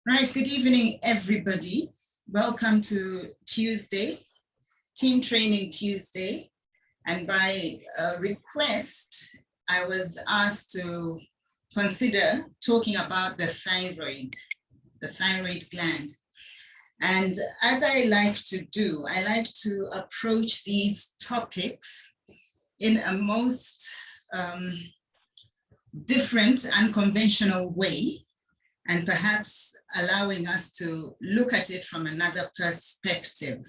Right, good evening, everybody. Welcome to Tuesday, Team Training Tuesday. And by request, I was asked to consider talking about the thyroid gland. And as I like to do, I like to approach these topics in a most different, unconventional way, and perhaps allowing us to look at it from another perspective.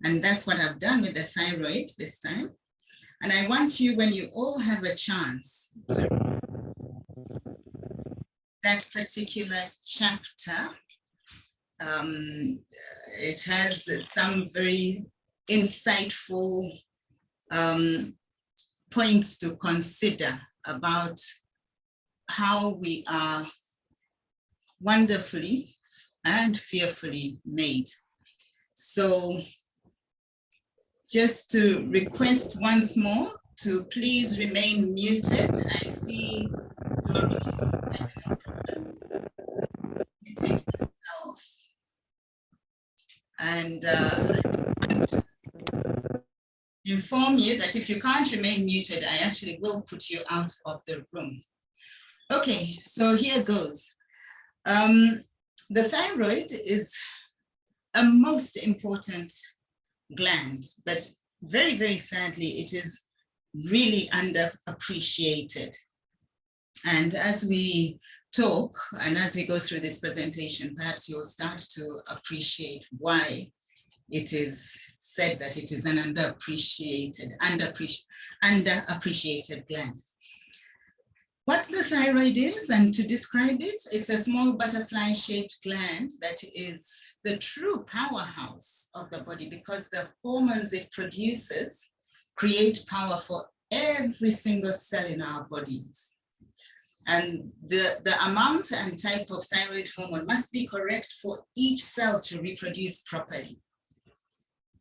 And that's what I've done with the thyroid this time. And I want you, when you all have a chance, that particular chapter, it has some very insightful points to consider about how we are wonderfully and fearfully made. So just to request once more to please remain muted. I see muting myself. And I want to inform you that if you can't remain muted, I actually will put you out of the room. Okay, so here goes. The thyroid is a most important gland, but very, very sadly, it is really underappreciated. And as we talk and as we go through this presentation, perhaps you'll start to appreciate why it is said that it is an underappreciated gland. What the thyroid is, and to describe it, it's a small butterfly-shaped gland that is the true powerhouse of the body, because the hormones it produces create power for every single cell in our bodies. And the amount and type of thyroid hormone must be correct for each cell to reproduce properly.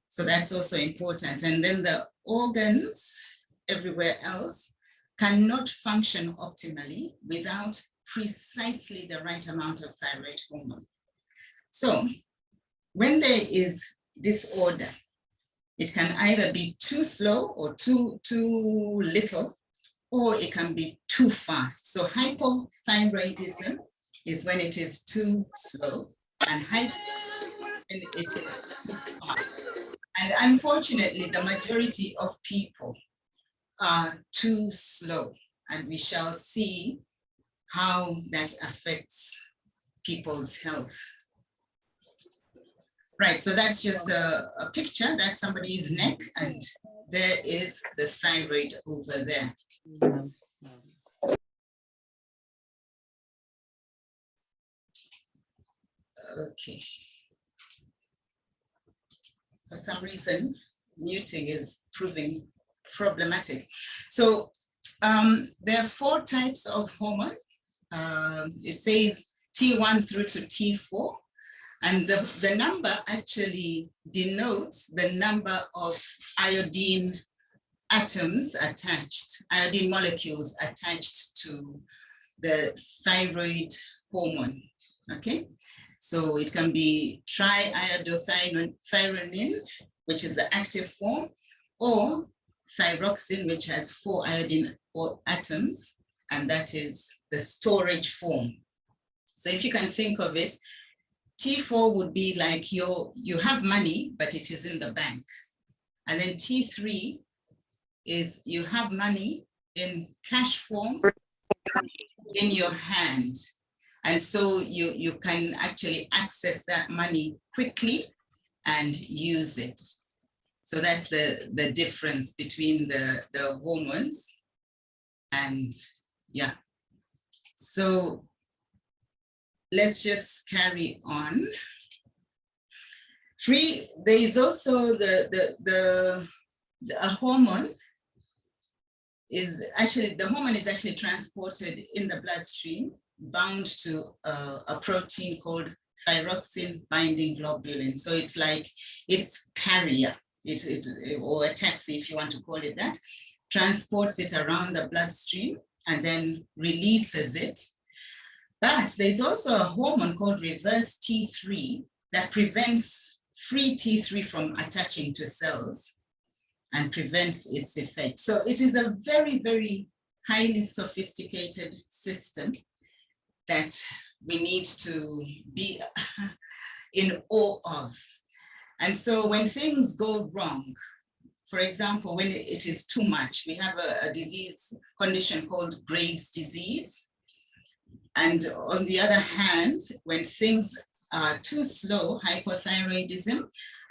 So that's also important. And then the organs everywhere else cannot function optimally without precisely the right amount of thyroid hormone. So when there is disorder, it can either be too slow or too little, or it can be too fast. So hypothyroidism is when it is too slow, and when it is too fast. And unfortunately, the majority of people are too slow, and we shall see how that affects people's health. Right, so that's just a picture. That's somebody's neck, and there is the thyroid over there. Okay. For some reason, muting is proving problematic. So there are 4 types of hormone. It says T1 through to T4. And the number actually denotes the number of iodine atoms attached, iodine molecules attached to the thyroid hormone, okay? So it can be triiodothyronine, which is the active form, or thyroxine, which has 4 iodine atoms, and that is the storage form. So if you can think of it, T4 would be like you have money, but it is in the bank. And then T3 is you have money in cash form in your hand. And so you can actually access that money quickly and use it. So that's the difference between the hormones. And yeah, so let's just carry on. There is also the hormone is actually, the hormone is actually transported in the bloodstream, bound to a protein called thyroxine binding globulin. So it's like its carrier, or a taxi, if you want to call it that, transports it around the bloodstream and then releases it. But there's also a hormone called reverse T3 that prevents free T3 from attaching to cells and prevents its effect. So it is a very, very highly sophisticated system that we need to be in awe of. And so when things go wrong, for example, when it is too much, we have a disease condition called Graves' disease. And on the other hand, when things are too slow, hypothyroidism,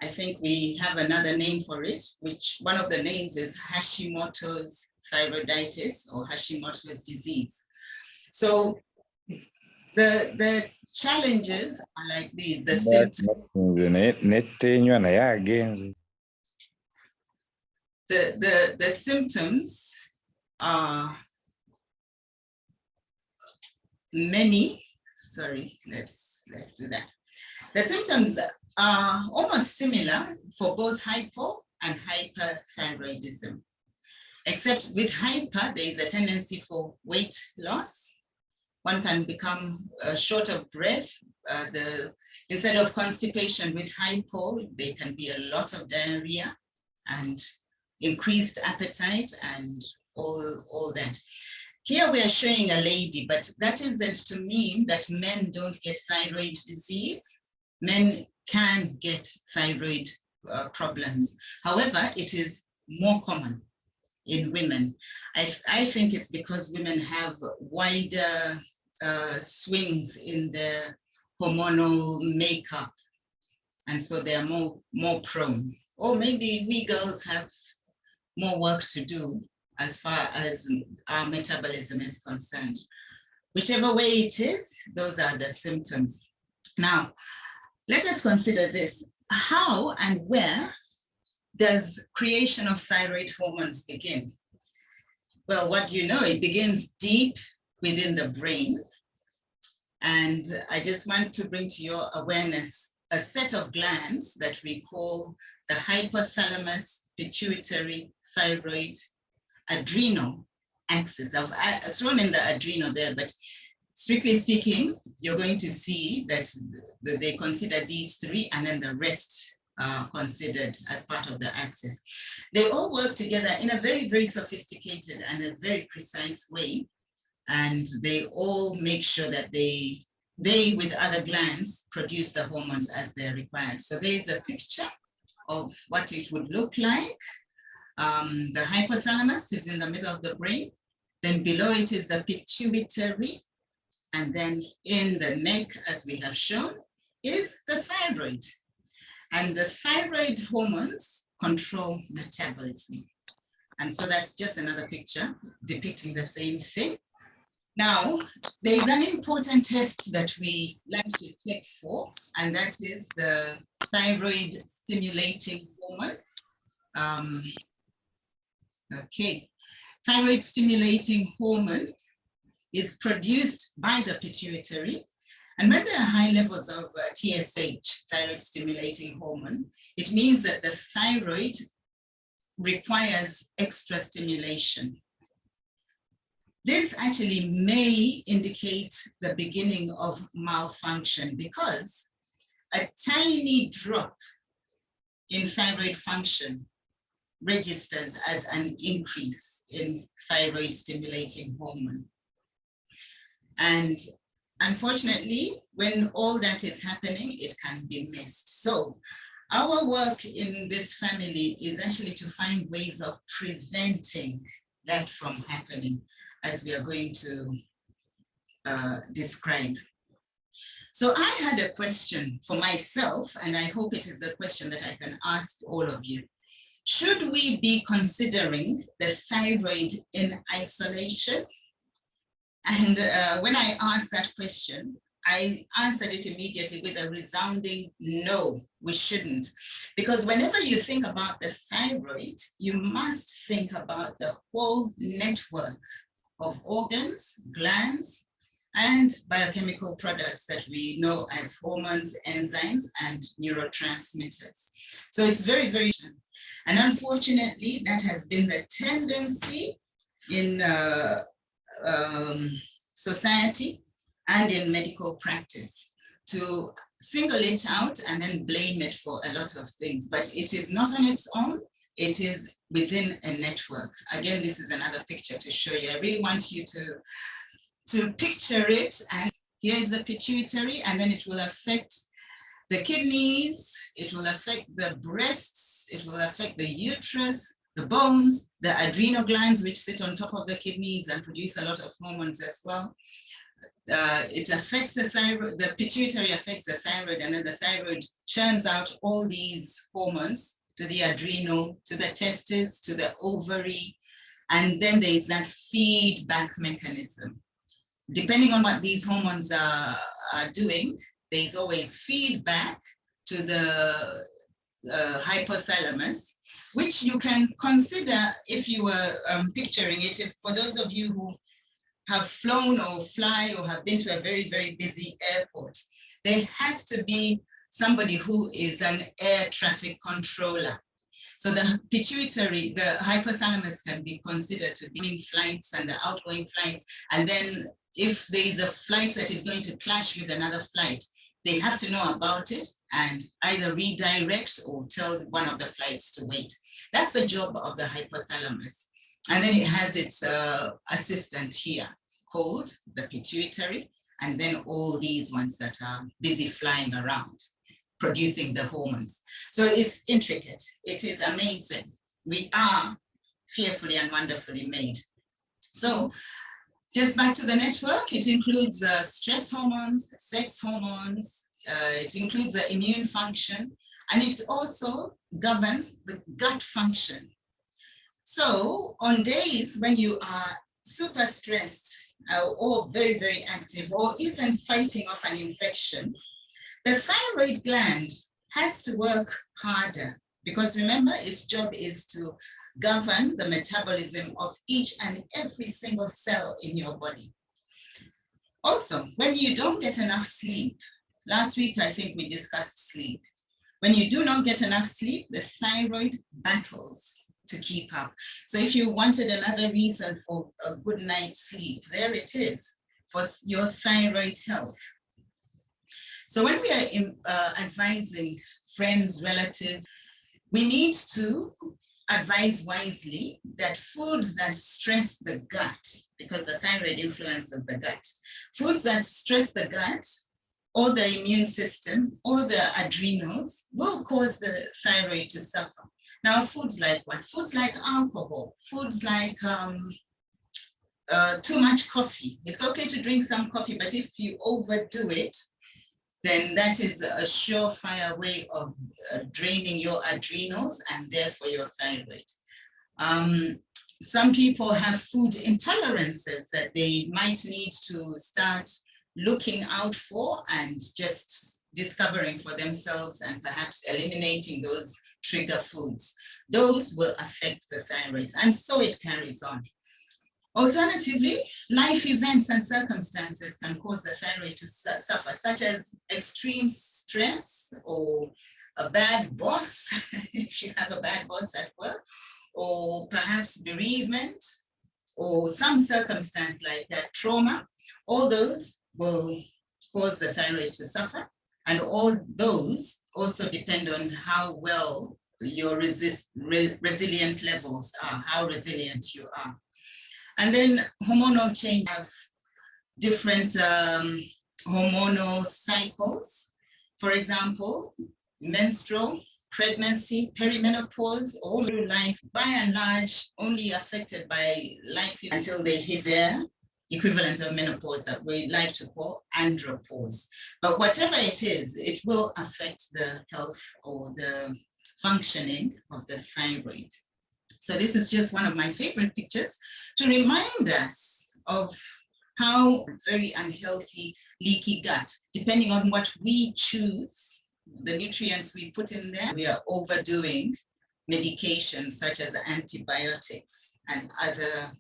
I think we have another name for it, which one of the names is Hashimoto's thyroiditis or Hashimoto's disease. So the challenges are like these, the symptoms. The symptoms are many. Sorry, let's do that. The symptoms are almost similar for both hypo and hyperthyroidism, except with hyper, there is a tendency for weight loss. One can become short of breath. Instead of constipation with hypo, there can be a lot of diarrhea and increased appetite and all that. Here we are showing a lady, but that isn't to mean that men don't get thyroid disease. Men can get thyroid problems. However, it is more common in women. I think it's because women have wider swings in their hormonal makeup, and so they are more prone. Or maybe we girls have more work to do as far as our metabolism is concerned. Whichever way it is, those are the symptoms. Now, let us consider this. How and where does creation of thyroid hormones begin? Well, what do you know? It begins deep within the brain. And I just want to bring to your awareness a set of glands that we call the hypothalamus, pituitary, thyroid, adrenal axis. I've thrown in the adrenal there, but strictly speaking, you're going to see that they consider these three and then the rest are considered as part of the axis. They all work together in a very, very sophisticated and a very precise way. And they all make sure that they with other glands produce the hormones as they're required. So there's a picture of what it would look like. The hypothalamus is in the middle of the brain. Then below it is the pituitary. And then in the neck, as we have shown, is the thyroid. And the thyroid hormones control metabolism. And so that's just another picture depicting the same thing. Now, there is an important test that we like to check for, and that is the thyroid stimulating hormone. Thyroid stimulating hormone is produced by the pituitary. And when there are high levels of TSH, thyroid stimulating hormone, it means that the thyroid requires extra stimulation. This actually may indicate the beginning of malfunction because a tiny drop in thyroid function registers as an increase in thyroid stimulating hormone. And unfortunately, when all that is happening, it can be missed. So our work in this family is actually to find ways of preventing that from happening, as we are going to describe. So I had a question for myself, and I hope it is a question that I can ask all of you. Should we be considering the thyroid in isolation? And when I asked that question, I answered it immediately with a resounding no, we shouldn't. Because whenever you think about the thyroid, you must think about the whole network of organs, glands, and biochemical products that we know as hormones, enzymes, and neurotransmitters. So it's very, very, and unfortunately, that has been the tendency in society and in medical practice to single it out and then blame it for a lot of things. But it is not on its own. It is within a network. Again, this is another picture to show you. I really want you to picture it. And here is the pituitary, and then it will affect the kidneys, it will affect the breasts, it will affect the uterus, the bones, the adrenal glands, which sit on top of the kidneys and produce a lot of hormones as well. It affects the thyroid, the pituitary affects the thyroid, and then the thyroid churns out all these hormones to the adrenal, to the testes, to the ovary, and then there is that feedback mechanism. Depending on what these hormones are doing, there is always feedback to the hypothalamus, which you can consider if you were picturing it. If for those of you who have flown or fly or have been to a very, very busy airport, there has to be somebody who is an air traffic controller. So the pituitary, the hypothalamus can be considered to be flights and the outgoing flights. And then if there is a flight that is going to clash with another flight, they have to know about it and either redirect or tell one of the flights to wait. That's the job of the hypothalamus. And then it has its assistant here called the pituitary, and then all these ones that are busy flying around, producing the hormones. So it's intricate. It is amazing. We are fearfully and wonderfully made. So just back to the network, it includes stress hormones, sex hormones, it includes the immune function, and it also governs the gut function. So on days when you are super stressed or very, very active, or even fighting off an infection, the thyroid gland has to work harder, because remember, its job is to govern the metabolism of each and every single cell in your body. Also, when you don't get enough sleep, last week I think we discussed sleep. When you do not get enough sleep, the thyroid battles to keep up. So if you wanted another reason for a good night's sleep, there it is for your thyroid health. So when we are advising friends, relatives, we need to advise wisely that foods that stress the gut, because the thyroid influences the gut, foods that stress the gut or the immune system or the adrenals will cause the thyroid to suffer. Now, foods like what? Foods like alcohol, foods like too much coffee. It's okay to drink some coffee, but if you overdo it, then that is a surefire way of draining your adrenals and therefore your thyroid. Some people have food intolerances that they might need to start looking out for and just discovering for themselves and perhaps eliminating those trigger foods. Those will affect the thyroid, and so it carries on. Alternatively, life events and circumstances can cause the thyroid to suffer, such as extreme stress or a bad boss, if you have a bad boss at work, or perhaps bereavement, or some circumstance like that, trauma. All those will cause the thyroid to suffer, and all those also depend on how well your resilient levels are, how resilient you are. And then hormonal change have different hormonal cycles. For example, menstrual, pregnancy, perimenopause, all through life, by and large, only affected by life until they hit their equivalent of menopause that we like to call andropause. But whatever it is, it will affect the health or the functioning of the thyroid. So this is just one of my favorite pictures to remind us of how very unhealthy, leaky gut, depending on what we choose, the nutrients we put in there, we are overdoing medications such as antibiotics and other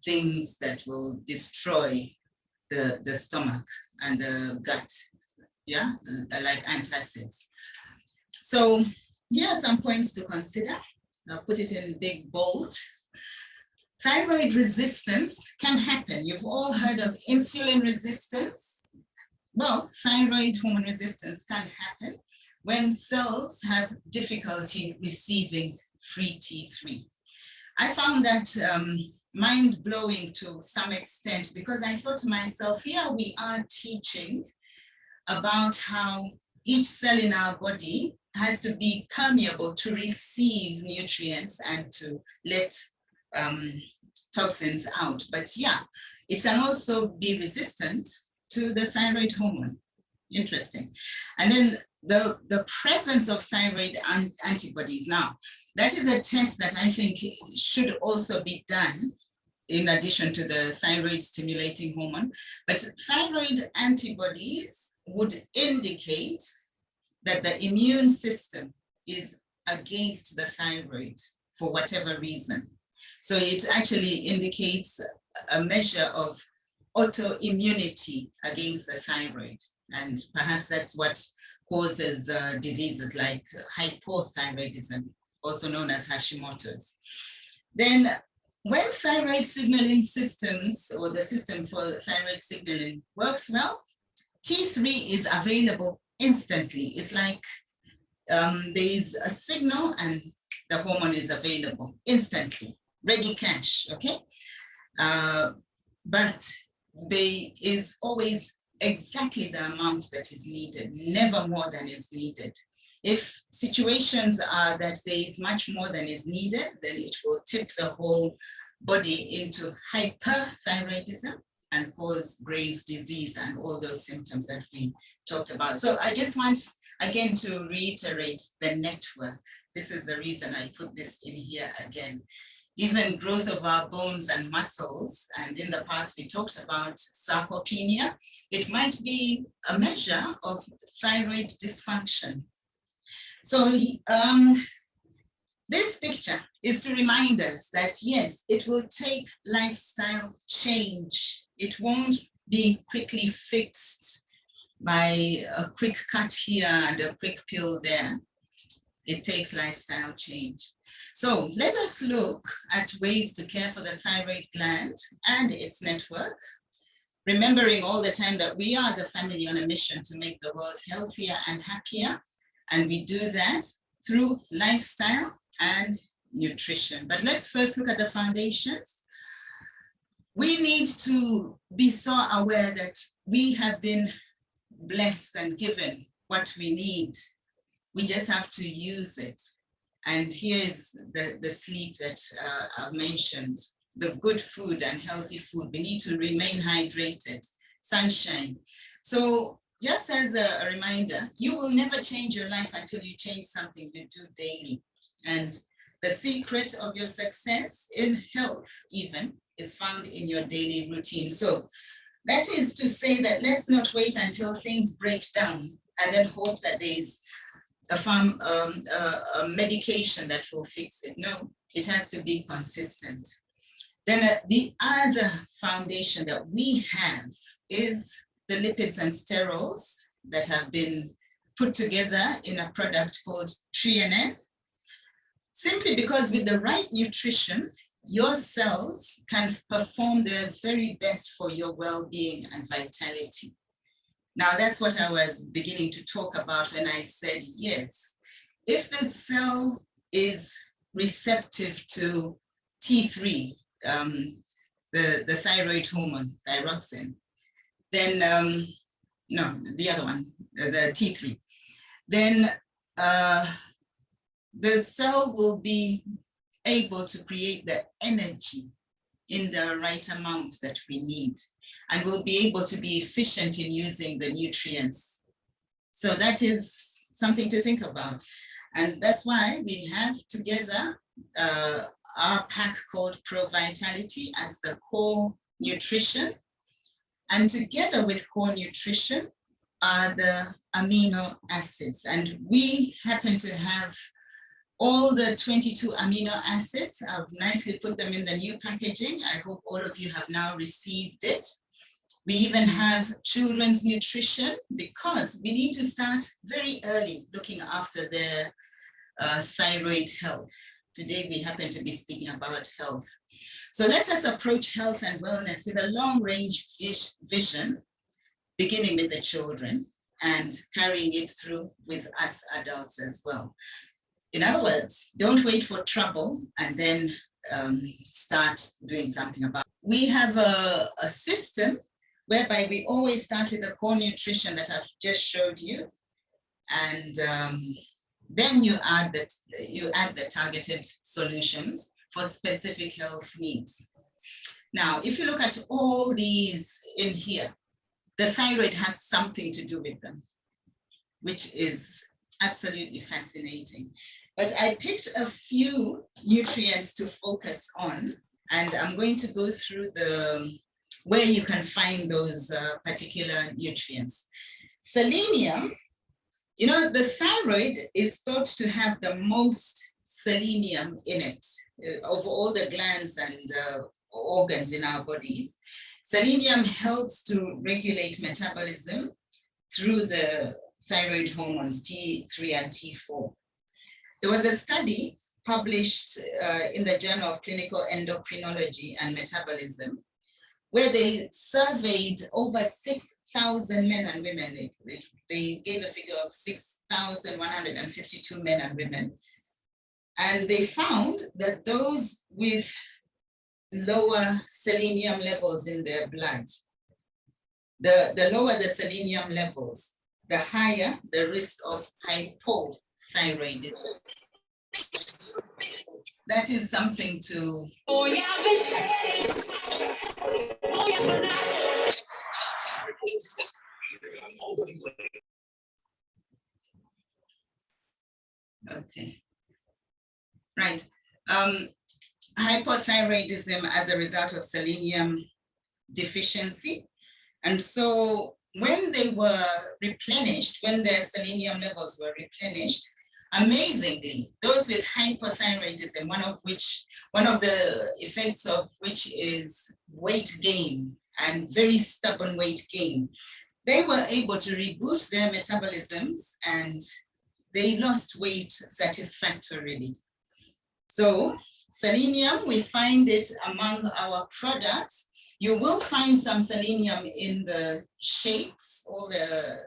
things that will destroy the stomach and the gut, yeah, like antacids. So here are some points to consider. I'll put it in big bold. Thyroid resistance can happen. You've all heard of insulin resistance. well, thyroid hormone resistance can happen when cells have difficulty receiving free T3. I found that mind-blowing to some extent, because I thought to myself, here we are teaching about how each cell in our body has to be permeable to receive nutrients and to let toxins out. But yeah, it can also be resistant to the thyroid hormone. Interesting. And then the presence of thyroid antibodies. Now, that is a test that I think should also be done in addition to the thyroid stimulating hormone. But thyroid antibodies would indicate that the immune system is against the thyroid for whatever reason. So it actually indicates a measure of autoimmunity against the thyroid. And perhaps that's what causes diseases like hypothyroidism, also known as Hashimoto's. Then when thyroid signaling systems, or the system for thyroid signaling works well, T3 is available instantly. It's like there's a signal and the hormone is available instantly, ready cash, okay? But there is always exactly the amount that is needed, never more than is needed. If situations are that there is much more than is needed, then it will tip the whole body into hyperthyroidism and cause Graves' disease and all those symptoms that we talked about. So I just want, again, to reiterate the network. This is the reason I put this in here again. Even growth of our bones and muscles, and in the past we talked about sarcopenia, it might be a measure of thyroid dysfunction. So this picture is to remind us that yes, it will take lifestyle change. It won't be quickly fixed by a quick cut here and a quick pill there. It takes lifestyle change. So let us look at ways to care for the thyroid gland and its network, remembering all the time that we are the family on a mission to make the world healthier and happier. And we do that through lifestyle and nutrition. But let's first look at the foundations. We need to be so aware that we have been blessed and given what we need. We just have to use it. And here's the sleep that I've mentioned, the good food and healthy food. We need to remain hydrated, sunshine. So just as a reminder, you will never change your life until you change something you do daily. And the secret of your success in health even is found in your daily routine. So that is to say that let's not wait until things break down and then hope that there's a medication that will fix it. No, it has to be consistent. Then the other foundation that we have is the lipids and sterols that have been put together in a product called TRINN, simply because with the right nutrition, your cells can perform their very best for your well-being and vitality. Now, that's what I was beginning to talk about when I said, yes, if the cell is receptive to T3, the thyroid hormone, thyroxine, then, no, the other one, the T3, then the cell will be able to create the energy in the right amount that we need, and will be able to be efficient in using the nutrients. So that is something to think about. And that's why we have together our pack called Pro Vitality as the core nutrition. And together with core nutrition are the amino acids. And we happen to have all the 22 amino acids. I've nicely put them in the new packaging. I hope all of you have now received it. We even have children's nutrition because we need to start very early looking after their thyroid health. Today, we happen to be speaking about health. So let us approach health and wellness with a long-range vision beginning with the children and carrying it through with us adults as well. In other words, don't wait for trouble and then start doing something about it. We have a system whereby we always start with the core nutrition that I've just showed you, and then you add the targeted solutions for specific health needs. Now, if you look at all these in here, the thyroid has something to do with them, which is absolutely fascinating. But I picked a few nutrients to focus on, and I'm going to go through where you can find those particular nutrients. Selenium, you know, the thyroid is thought to have the most selenium in it of all the glands and organs in our bodies. Selenium helps to regulate metabolism through the thyroid hormones T3 and T4. There was a study published in the Journal of Clinical Endocrinology and Metabolism, where they surveyed over 6,000 men and women. They gave a figure of 6,152 men and women. And they found that those with lower selenium levels in their blood, the lower the selenium levels, the higher the risk of hypothyroidism. That is something to... Okay. Right. Hypothyroidism as a result of selenium deficiency. And so when they were replenished, when their selenium levels were replenished, amazingly, those with hypothyroidism, one of the effects of which is weight gain and very stubborn weight gain, they were able to reboot their metabolisms and they lost weight satisfactorily. So selenium, we find it among our products. You will find some selenium in the shakes, all the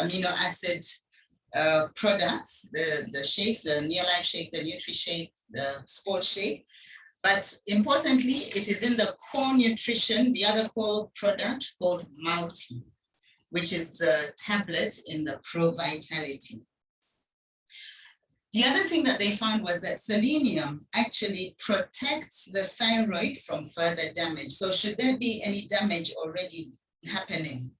amino acid products, the shakes, the Neolife shake, the Nutri shake, the Sport shake. But importantly, it is in the core nutrition, the other core product called Multi, which is the tablet in the Pro Vitality. The other thing that they found was that selenium actually protects the thyroid from further damage. So should there be any damage already happening,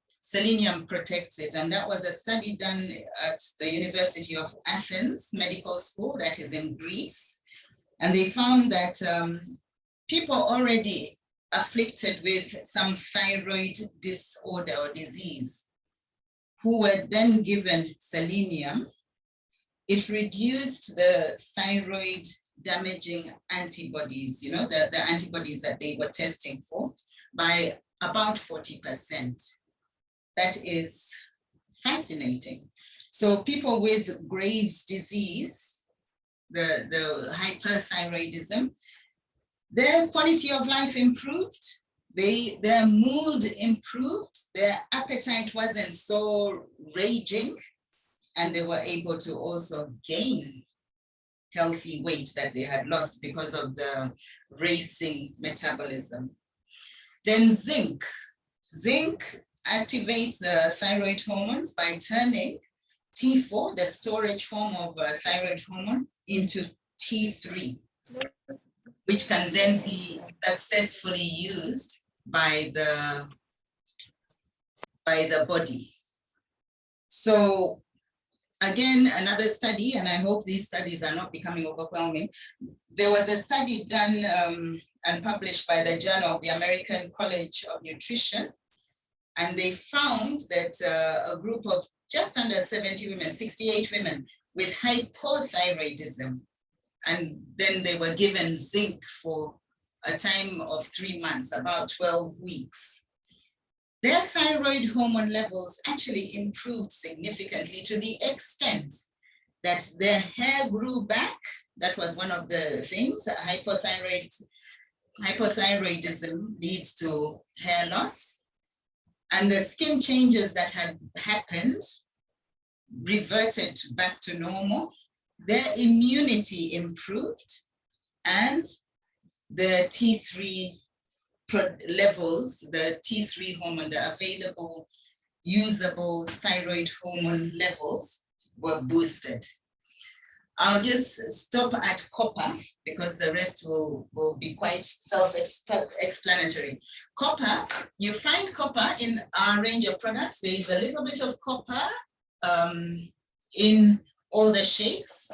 selenium protects it. And that was a study done at the University of Athens Medical School, that is in Greece. And they found that people already afflicted with some thyroid disorder or disease who were then given selenium, it reduced the thyroid damaging antibodies, you know, the antibodies that they were testing for, by about 40%. That is fascinating. So people with Graves' disease, the hyperthyroidism, their quality of life improved, their mood improved, their appetite wasn't so raging, and they were able to also gain healthy weight that they had lost because of the racing metabolism. Then zinc. Zinc activates the thyroid hormones by turning T4, the storage form of thyroid hormone, into T3, which can then be successfully used by the body. So again, another study, and I hope these studies are not becoming overwhelming. There was a study done and published by the Journal of the American College of Nutrition, and they found that a group of just under 70 women, 68 women with hypothyroidism, and then they were given zinc for a time of 3 months, about 12 weeks. Their thyroid hormone levels actually improved significantly to the extent that their hair grew back. That was one of the things. Hypothyroidism leads to hair loss. And the skin changes that had happened reverted back to normal. Their immunity improved, and the T3 levels, the T3 hormone, the available usable thyroid hormone levels were boosted. I'll just stop at copper because the rest will be quite self-explanatory. Copper, you find copper in our range of products. There is a little bit of copper in all the shakes.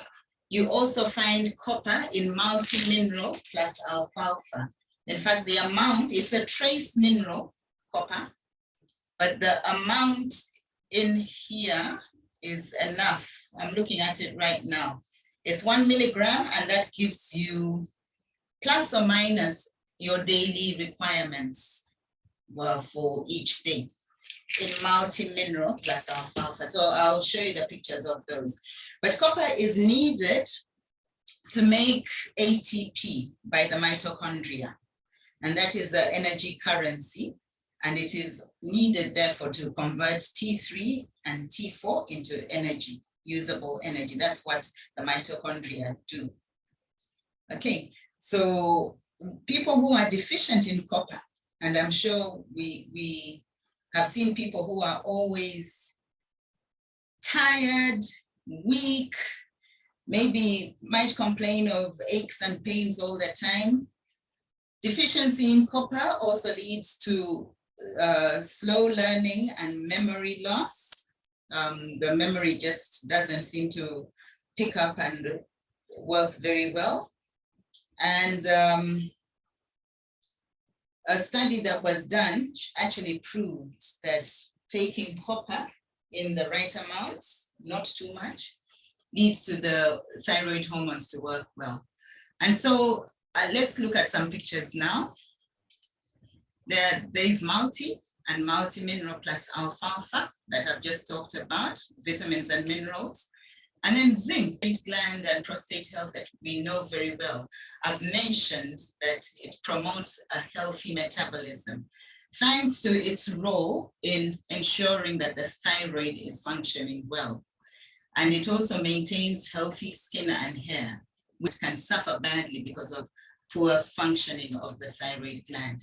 You also find copper in multi-mineral plus alfalfa. In fact, the amount, it's a trace mineral, copper, but the amount in here is enough. I'm looking at it right now. It's 1 milligram, and that gives you plus or minus your daily requirements for each day in multi-mineral plus alfalfa. So I'll show you the pictures of those. But copper is needed to make ATP by the mitochondria. And that is the energy currency. And it is needed, therefore, to convert T3 and T4 into energy, usable energy. That's what the mitochondria do. Okay, so people who are deficient in copper, and I'm sure we have seen people who are always tired, weak, maybe might complain of aches and pains all the time. Deficiency in copper also leads to slow learning and memory loss. The memory just doesn't seem to pick up and work very well. And a study that was done actually proved that taking copper in the right amounts, not too much, leads to the thyroid hormones to work well. And so let's look at some pictures now. There is multi and multi-mineral plus alfalfa that I've just talked about, vitamins and minerals. And then zinc, thyroid gland and prostate health that we know very well. I've mentioned that it promotes a healthy metabolism, thanks to its role in ensuring that the thyroid is functioning well. And it also maintains healthy skin and hair, which can suffer badly because of poor functioning of the thyroid gland.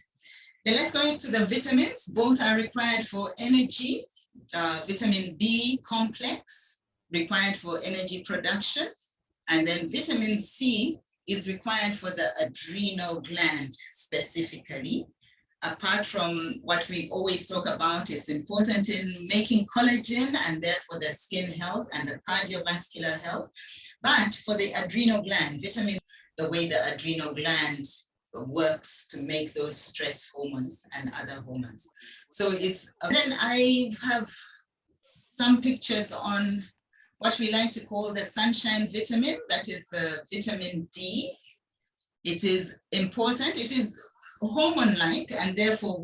Then let's go into the vitamins. Both are required for energy. Vitamin B complex, required for energy production. And then vitamin C is required for the adrenal gland specifically. Apart from what we always talk about, it's important in making collagen and therefore the skin health and the cardiovascular health. But for the adrenal gland, vitamin, the way the adrenal gland works to make those stress hormones and other hormones. So it's, then I have some pictures on what we like to call the sunshine vitamin, that is the vitamin D. It is important, it is hormone-like and therefore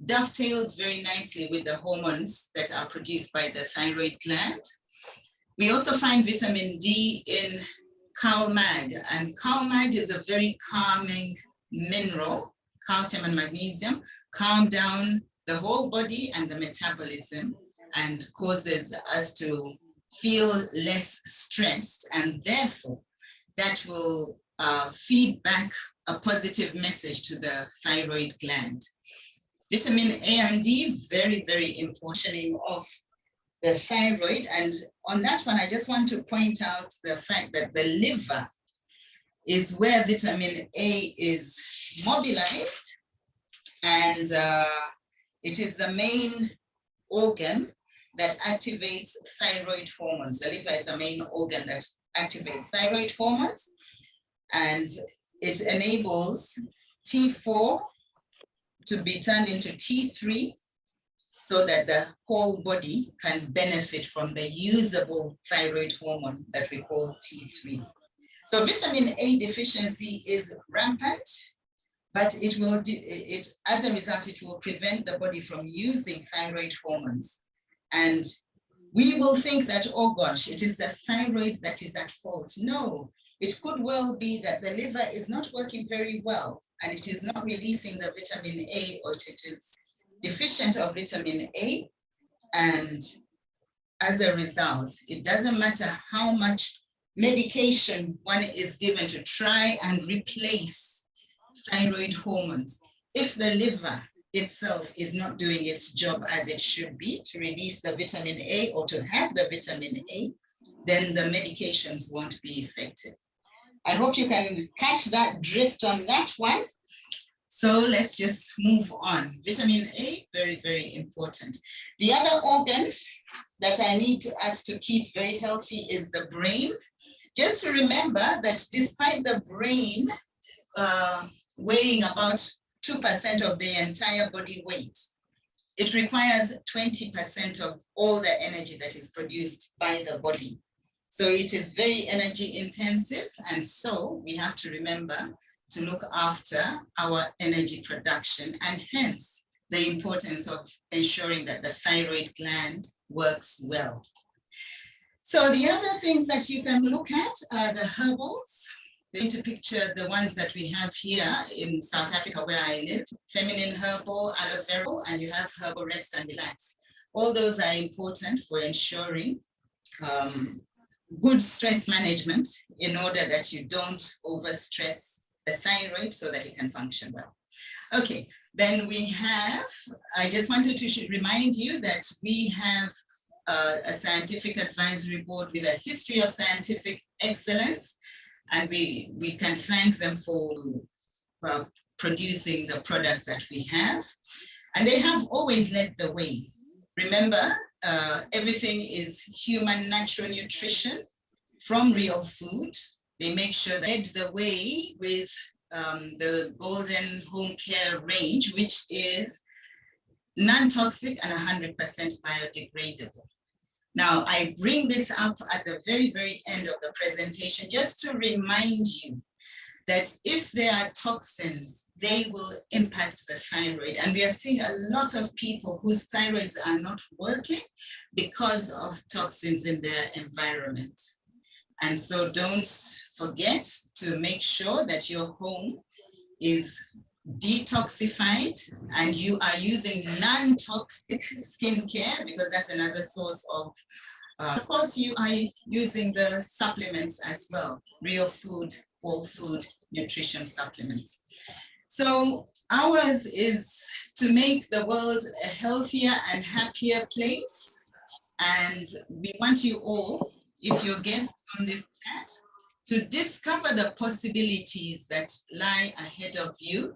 dovetails very nicely with the hormones that are produced by the thyroid gland. We also find vitamin D in CalMag, and CalMag is a very calming mineral, calcium and magnesium, calm down the whole body and the metabolism and causes us to feel less stressed, and therefore that will feed back a positive message to the thyroid gland. Vitamin A and D, very, very important of the thyroid. And on that one, I just want to point out the fact that the liver is where vitamin A is mobilized, and it is the main organ that activates thyroid hormones. The liver is the main organ that activates thyroid hormones, and it enables T4 to be turned into T3 so that the whole body can benefit from the usable thyroid hormone that we call T3. So vitamin A deficiency is rampant, but as a result, it will prevent the body from using thyroid hormones. And we will think that, oh gosh, it is the thyroid that is at fault. No, it could well be that the liver is not working very well and it is not releasing the vitamin A, or it is deficient of vitamin A, and as a result, it doesn't matter how much medication one is given to try and replace thyroid hormones. If the liver itself is not doing its job as it should be to release the vitamin A or to have the vitamin A, then the medications won't be effective. I hope you can catch that drift on that one. So let's just move on. Vitamin A, very, very important. The other organ that I need us to keep very healthy is the brain. Just to remember that despite the brain weighing about 2% of the entire body weight, it requires 20% of all the energy that is produced by the body. So it is very energy intensive, and so we have to remember to look after our energy production, and hence the importance of ensuring that the thyroid gland works well. So the other things that you can look at are the herbals. They need to picture the ones that we have here in South Africa where I live: feminine herbal, aloe vera, and you have herbal rest and relax. All those are important for ensuring good stress management in order that you don't overstress the thyroid so that it can function well. Okay, then we have, I just wanted to remind you that we have a scientific advisory board with a history of scientific excellence, and we can thank them for producing the products that we have. And they have always led the way. Remember, everything is human natural nutrition from real food. They make sure they lead the way with the Golden Home Care range, which is non-toxic and 100% biodegradable. Now, I bring this up at the very, very end of the presentation just to remind you that if there are toxins, they will impact the thyroid. And we are seeing a lot of people whose thyroids are not working because of toxins in their environment. And so don't forget to make sure that your home is detoxified and you are using non-toxic skincare, because that's another source of course, you are using the supplements as well, real food, whole food nutrition supplements. So ours is to make the world a healthier and happier place. And we want you all, if you're guests on this chat, to discover the possibilities that lie ahead of you.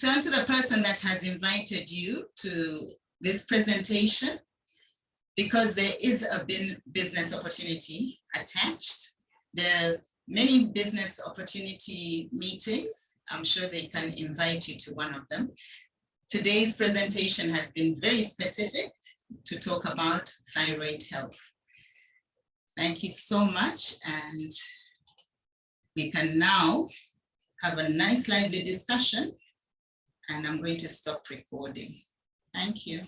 Turn to the person that has invited you to this presentation, because there is a business opportunity attached. There are many business opportunity meetings. I'm sure they can invite you to one of them. Today's presentation has been very specific to talk about thyroid health. Thank you so much, and we can now have a nice lively discussion, and I'm going to stop recording. Thank you.